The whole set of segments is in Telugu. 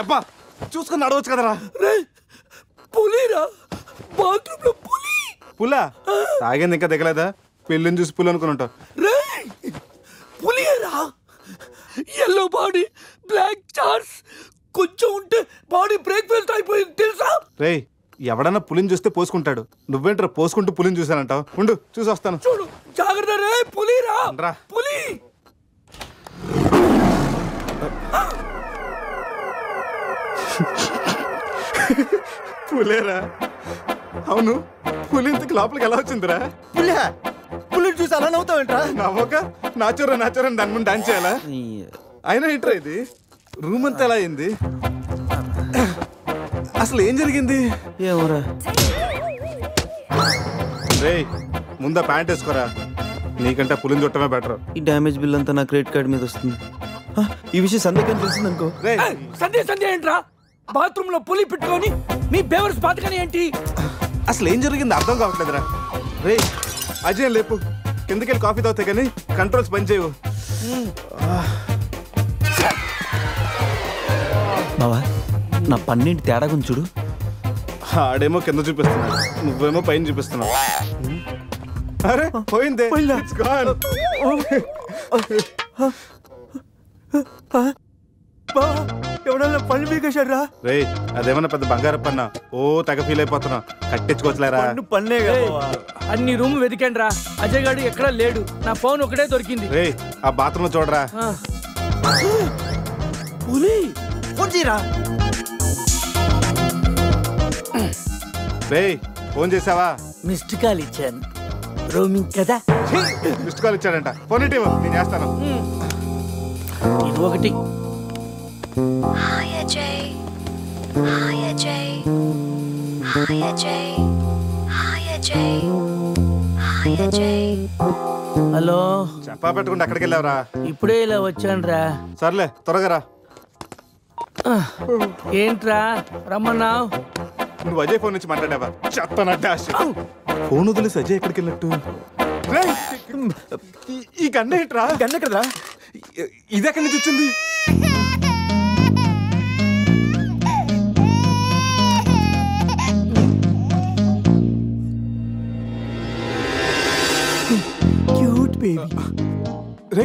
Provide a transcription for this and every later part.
అబ్బా చూసుకుని నడవచ్చు కదరా. పులిరా, బాత్రూంలో పులి. పులా తాగింది ఇంకా దిగలేదా? పెళ్ళిని చూసి పులి అనుకుని ఉంటావు. పులిరా, ఎల్లో బాడీ, బ్లాక్ చార్స్, కొంచెం ఉంటే బాడీ బ్రేక్ఫాస్ట్ అయిపోయింది తెలుసా? రే ఎవడన్నా పులిని చూస్తే పోసుకుంటాడు, నువ్వేంట్రా పోసుకుంటూ పులిని చూసానంటావు? ఉండు చూసి వస్తాను. చూడు జాగ్రత్త రే. పులిరా, పులి. పులేరా? అవును, పులి ఇంతకు లోపలికి ఎలా వచ్చిందిరా? పులిని చూసి అలా నవ్వుతావేంట్రా? నవ్వక నాచురా నాచురా దాని ముందు డాన్స్ చేయాలా? అయినా ఏంట్రా ఇది? రూమ్ అంతా ఎలా అయింది? అసలు ఏం జరిగింది? ఏమోరా. రే ముందా ప్యాంట్ వేసుకోరా, నీకంటే పులిని చుట్టమే బెటర్. ఈ డ్యామేజ్ బిల్ అంతా నా క్రెడిట్ కార్డ్ మీద వస్తుంది. ఈ విషయం సందేహం తెలిసింది అనుకో. సందేహం ఏంట్రా? బాత్రూమ్ లో పులి పెట్టుకొని మీ బేవర్స్ బాతకని ఏంటి? అసలు ఏం జరిగింది అర్థం కావట్లేదురా. రే అజయ్ లేపు, కిందకెళ్ళి కాఫీ తాగుతాయి కానీ కంట్రోల్స్ పని చేయవు. బావా నా పన్నెండు తేడా గురించి చూడు. ఆడేమో కింద చూపిస్తున్నాడు, నువ్వేమో పైన చూపిస్తున్నావు. అరే పోయిందే. ఎవడన్నా పని పీకేశాడ్రా? రే అదేమన్నా పెద్ద బంగారు పన్నా? ఓ తెగ ఫీల్ అయిపోతున్నా, కట్టించుకోవచ్చులేరా? పన్నే అన్ని రూమ్ వెతికాను రా, అజయ్ గాడు ఎక్కడా లేడు. నా ఫోన్ ఒకటే దొరికింది. రే ఆ బాత్రూమ్ లో చూడరా. పులి ఫోన్ చేయరా. రే ఫోన్ చేసావా? మిస్డ్ కాల్ ఇచ్చాను, రోమింగ్ కదా. మిస్డ్ కాల్ ఇచ్చాడంట, ఫోన్ ఇటు నేను చేస్తాను. ఇది ఒకటి. Hi Ajay. Hi Ajay. Hi Ajay. Hi Ajay. Hi Ajay. Hello. చెప్పా పెట్టకుండా అక్కడికి వెళ్ళావరా? ఇప్పుడే ఇలా వచ్చానురా. సర్లే త్వరగా రా. ఏంట్రా రమ్మన్నావు? నువ్వు అజయ్ ఫోన్ నుంచి మాట్లాడావా? చెప్తానంటే ఫోన్ వదిలేసి అజయ్ ఎక్కడికి వెళ్ళట్టు? ఈ గన్న ఏంట్రా? గన్న కదరా. ఇది ఎక్కడి నుంచి వచ్చింది? రే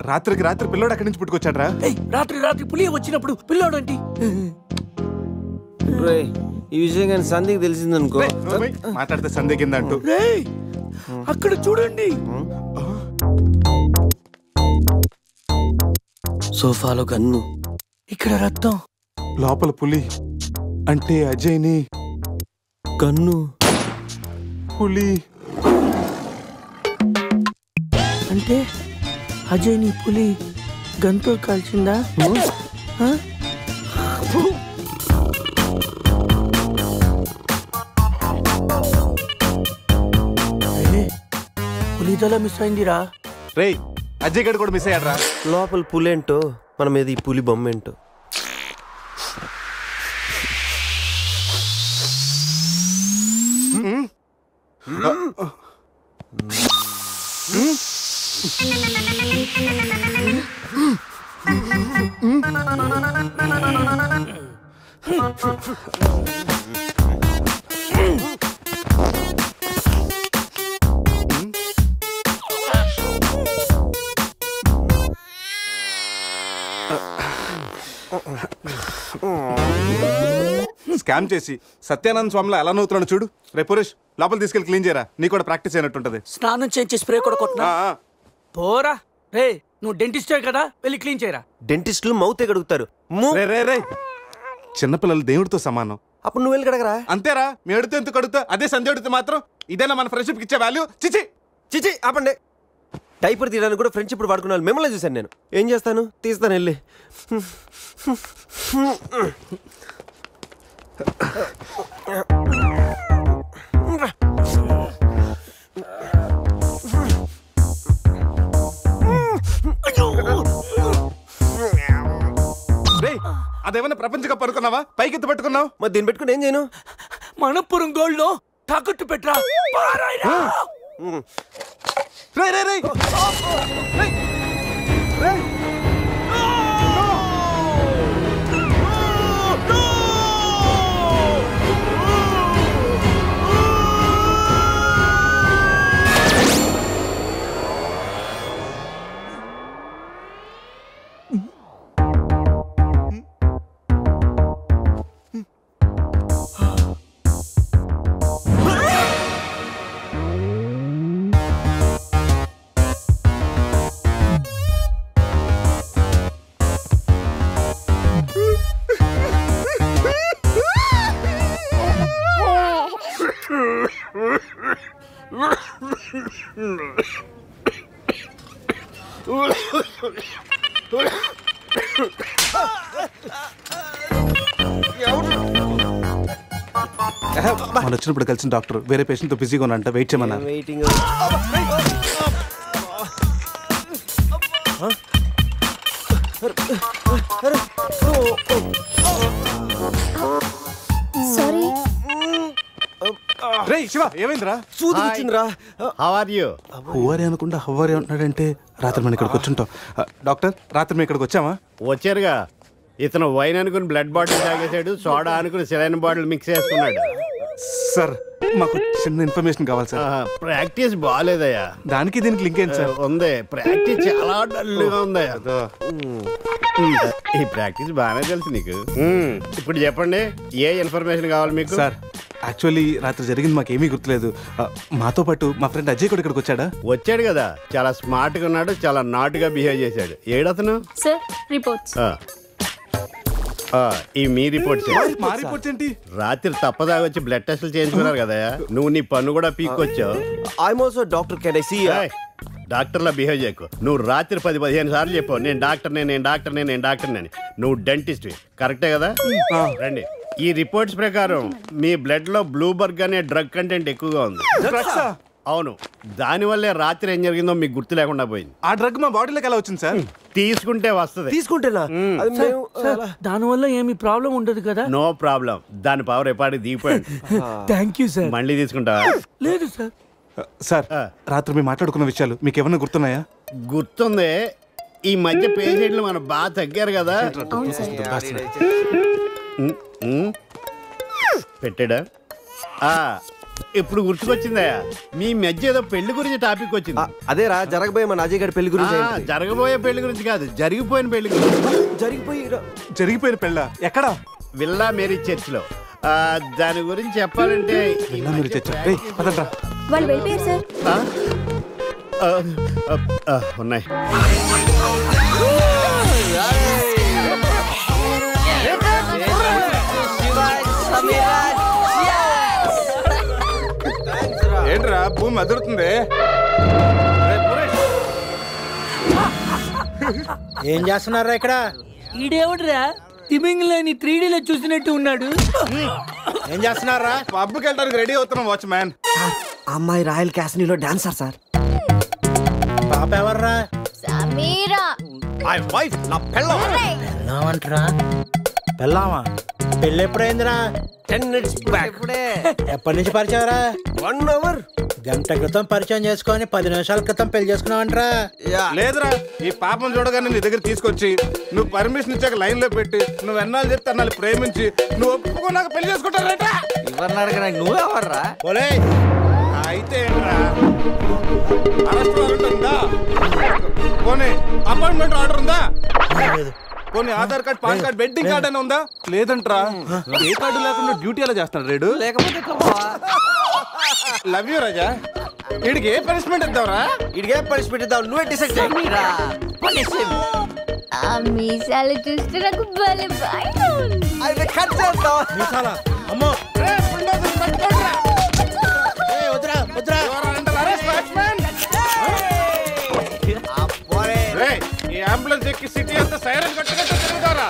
రాత్రికి రాత్రి పిల్లోడు అక్కడి నుంచి పుట్టుకొచ్చాడ్రా. రాత్రి రాత్రి పులి వచ్చినప్పుడు పిల్లోడు ఏంటి? ఈ విషయం కానీ సంధ్యకి తెలిసిందనుకో, మాట్లాడితే సంధ్య కింద అంటూ. అక్కడ చూడండి, సోఫాలో గన్ను, ఇక్కడ రక్తం, లోపల పులి. అంటే అజయ్ని గన్ను పులి అంటే అజయ్ ని పులి గన్తో కాల్చిందా? పులిదల మిస్ అయిందిరా. రే అజయ్ గడు కూడా మిస్ అయ్యాడ్రా. లోపల పులేంటో మన మీద ఈ పులి బొమ్మ ఏంటో. స్కామ్ చేసి సత్యానంద స్వామిలో ఎలా నవ్వుతున్నాడు చూడు. రే పురేష్ లోపల తీసుకెళ్ళి క్లీన్ చేయరా, నీ కూడా ప్రాక్టీస్ అయినట్టుంటది. స్నానం చేయించి స్ప్రే కూడా కొట్టినా పోరా. రే నువ్వు డెంటిస్టే కదా, వెళ్ళి క్లీన్ చేయరా. డెంటిస్టులు మౌతే కడుగుతారు. రే చిన్నపిల్లలు దేవుడితో సమానం. అప్పుడు నువ్వు వెళ్ళి కడగరా. అంతేరా, మీ అడితే ఎందుకు కడుగుతా, అదే సంధ్య అడిగితే మాత్రం ఇదేనా మన ఫ్రెండ్షిప్ ఇచ్చే వాల్యూ? చిచి చిచి ఆపండి. డైపర్ తీయడానికి కూడా ఫ్రెండ్షిప్ వాడుకున్నాను, మిమ్మల్ని చూశాను నేను. ఏం చేస్తాను, తీస్తాను వెళ్ళి. ప్రపంచ కప్ అనుకున్నావా? పైకి ఎత్తు పట్టుకున్నావు. మరి దీన్ని పెట్టుకుని ఏం చేయను? మనపురం గోల్డ్ లో తాకట్టు పెట్టరా. రేయ్ రేయ్ రేయ్ రేయ్ రేయ్ మనం వచ్చినప్పుడు కలిసిన డాక్టర్ వేరే పేషెంట్ తో బిజీగా ఉన్నంట. వెయిట్ చేయమన్నారు. వెయిటింగ్. సారీ. రేయ్ శివ, ఏమైందిరా? సూది వచ్చిందిరా. How are you? హువారి అనుకుంటా హవ్వారి అంటున్నాడంటే రాత్రి మనం ఇక్కడికి వచ్చుంటాం. డాక్టర్, రాత్రి మేము ఇక్కడికి వచ్చామా? వచ్చారుగా. ఇతను వైన్ అనుకుని బ్లడ్ బాటిల్ తాగేశాడు, సోడా అనుకుని సెలైన్ బాటిల్ మిక్స్ చేసుకున్నాడు. సార్, మాకు చిన్న ఇన్ఫర్మేషన్ కావాలి సార్. ప్రాక్టీస్ బాగాలేదయ్యా. దానికి దీనికి లింక్ ఏంటి సార్? ఉంది, ప్రాక్టీస్ చాలా డల్గా ఉందయ్యా. ఈ ప్రాక్టీస్ బాగానే తెలుసు నీకు. ఇప్పుడు చెప్పండి, ఏ ఇన్ఫర్మేషన్ కావాలి మీకు? సార్, యాక్చువల్లీ రాత్రి జరిగింది మాకేమీ గుర్తులేదు. మాతో పాటు మా ఫ్రెండ్ అజయ్ కూడా ఇక్కడికి వచ్చాడా? వచ్చాడు కదా, చాలా స్మార్ట్ గా ఉన్నాడు, చాలా నాటుగా బిహేవ్ చేశాడు. ఏడతను? Sir, reports. ఈ మీ రిపోర్ట్స్. మా రిపోర్ట్స్ ఏంటి? రాత్రి తప్పదాగా వచ్చి బ్లడ్ టెస్టులు చేయించుకున్నారు కదా, నువ్వు నీ పన్ను కూడా పీక్కొచ్చావు. I'm also doctor. Can I see? డాక్టర్లా బిహేవ్ చేయకు. నువ్వు రాత్రి 10-15 సార్లు చెప్పావు నేను డాక్టర్నే, నేను డాక్టర్నే, నేను డాక్టర్నే అని. నువ్వు డెంటిస్ట్, కరెక్టే కదా? రండి. ఈ రిపోర్ట్స్ ప్రకారం మీ బ్లడ్ లో బ్లూబర్గ్ అనే డ్రగ్ కంటెంట్ ఎక్కువగా ఉంది. అవును, దానివల్లే రాత్రి ఏం జరిగిందో మీకు గుర్తు లేకుండా పోయింది. ఆ డ్రగ్ మా బాడీలోకి ఎలా వచ్చింది సార్? తీసుకుంటే వస్తుంది. తీసుకుంటేనా? దానివల్ల ఏమి ప్రాబ్లం ఉండదు కదా? No problem. దాని పవర్ ఎప్పటికి దిగిపోయింది. Thank you sir. మళ్ళీ తీసుకుంటావా? లేదు సార్. సార్, రాత్రి మేము మాట్లాడుకున్న విషయాలు మీకు ఏమన్నా గుర్తున్నాయా? గుర్తుంది. ఈ మధ్య పేషెంట్లు మనం బాగా తగ్గారు కదా. పెట్టాడా? ఇప్పుడు గుర్తుకొచ్చిందయ్యా, మీ మధ్య ఏదో పెళ్లి గురించి టాపిక్ వచ్చింది. అదేరా, జరగబోయే మన అజయ్ గారి పెళ్లి గురించి. జరగబోయే పెళ్లి గురించి కాదు, జరిగిపోయిన పెళ్లి గురించి. జరిగిపోయిన పెళ్ళ ఎక్కడ? విల్లా మేరీ చర్చ్ లో. దాని గురించి చెప్పాలంటే వాళ్ళు వెళ్ళిపోయారు సార్. ఉన్నాయి. ఏంట్రా భూమి అదురుతుంది? ఏం చేస్తున్నారా ఇక్కడ? ఈడేవుడ్రా తిమింగ్లని 3Dలో చూసినట్టు ఉన్నాడు. ఏం చేస్తున్నారా? పబ్కి వెళ్ళడానికి రెడీ అవుతున్నాం వాచ్మ్యాన్. అమ్మాయి రాయల్ క్యాసినీలో డాన్సర్ సార్. పాప ఎవర్రా? సమీరా. నా పెళ్ళం. పెళ్ళామంటరా? పెళ్ళామా? పెళ్ళి ఎప్పుడైందిరా? 10 minutes back. ఎప్పటి నుంచి పరిచయరా? 1 hour. గంట క్రితం పరిచయం చేసుకొని 10 నిమిషాల క్రితం పెళ్లి చేసుకున్నావంటరా? లేదురా, ఈ పాపం చూడగానే నీ దగ్గర తీసుకొచ్చి నువ్వు పర్మిషన్ ఇచ్చాక లైన్ లో పెట్టి నువ్వు ఎన్నాళ్ళు చెప్తే అన్నాళ్ళు ప్రేమించి నువ్వు ఒప్పుకున్నాక పెళ్లి చేసుకుంటారట. ఎవరిని అడగడానికి నువ్వెవర్రా? పోలే. అయితే ఏంట్రా, అరెస్ట్ వారెంట్ ఉందా? పోనీ అపాయింట్మెంట్ ఆర్డర్ ఉందా? పోనీ Aadhaar card, pan card, wedding card అని ఉందా? లేదంట్రా. ఏ కార్డు లేకుండా డ్యూటీ ఎలా చేస్తాడు రేడు? లేకపోతే లవ్ యూ రాజా. వీడికి ఏ పనిష్మెంట్ ఇద్దాంరా? ఇడిగే పనిష్మెంట్ ఇద్దాం, నువ్వే డిసైడ్ చేయరా. ఆ మీసాలు చూస్తే నాకు భలే భయం ఉంది. అయితే కట్ చేద్దాం. మీసాలా? అమ్మో. వద్దురా వద్దురా. ఈ అంబులెన్స్ ఎక్కి సిటీ అంతా సైరన్ కొట్టుకుంటూ తిరుగుతారా?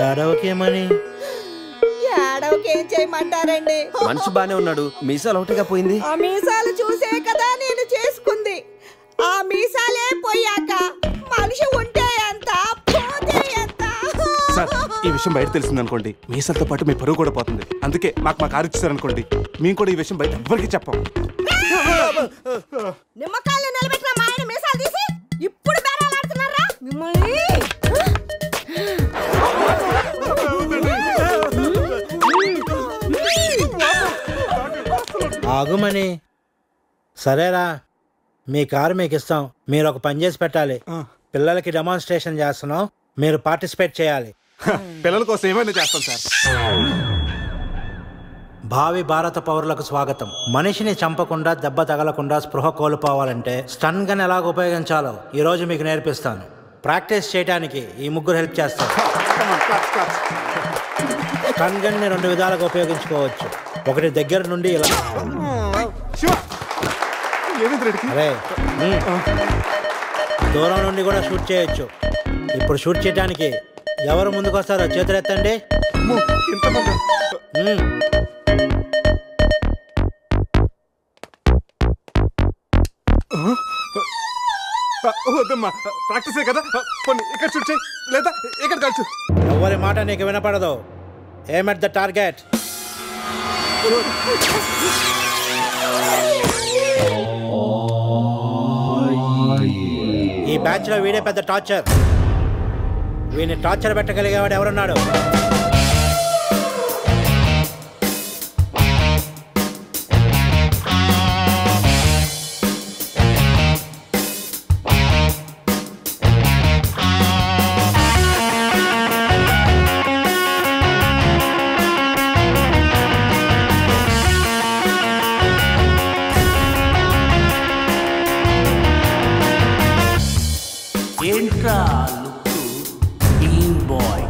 ఏడవకేమని? ఏడవకేం చేయమంటారండి? మనిషి బానే ఉన్నాడు, మీసాలు ఒకటిగా పోయింది. ఆ మీసాలు చూసే కదా నేను చేసుకుంది. ఆ మీసాలే పోయాక మనిషి ఉంటే ఎంత పోతే ఎంత. సార్ ఈ విషయం బయట తెలిసింది అనుకోండి మీసాలతో పాటు మీ పరువు కూడా పోతుంది. అందుకే మాకు మా కారు ఇచ్చారనుకోండి మేము కూడా ఈ విషయం బయట ఎవ్వరికి చెప్పాం. నిమ్మకాయలు నిలబెట్టిన మా ఆయన మీసాలు తీసి ఇప్పుడు బేరాలాడుతున్నారా మిమ్మల్ని? ఆగుమని. సరేరా, మీ కారు మీకు ఇస్తాం. మీరు ఒక పని చేసి పెట్టాలి. పిల్లలకి డెమాన్స్ట్రేషన్ చేస్తున్నాం, మీరు పార్టిసిపేట్ చేయాలి. పిల్లల కోసం ఏమైనా చేస్తాం సార్. భావి భారత పౌరులకు స్వాగతం. మనిషిని చంపకుండా దెబ్బ తగలకుండా స్పృహ కోల్పోవాలంటే స్టన్ గన్ ఎలాగ ఉపయోగించాలో ఈరోజు మీకు నేర్పిస్తాను. ప్రాక్టీస్ చేయడానికి ఈ ముగ్గురు హెల్ప్ చేస్తారు. స్టన్ గన్ ని 2 విధాలుగా ఉపయోగించుకోవచ్చు. ఒకటి దగ్గర నుండి ఇలా, అరే దూరం నుండి కూడా షూట్ చేయొచ్చు. ఇప్పుడు షూట్ చేయడానికి ఎవరు ముందుకు వస్తారో చేతులు ఎత్తండి. వద్దమ్మా, ప్రాక్టీసే కదా. కొన్ని ఇక్కడ షూట్ చేయి లేదా ఇక్కడ కాల్చు. ఎవరి మాట నీకు వినపడదు. ఏమ్ ఎట్ ద టార్గెట్. ఈ బ్యాచ్ లో వీడే పెద్ద టార్చర్. వీడిని టార్చర్ పెట్టగలిగేవాడు ఎవరున్నాడు? ఏంట్రా లుక్ టీమ్ బాయ్?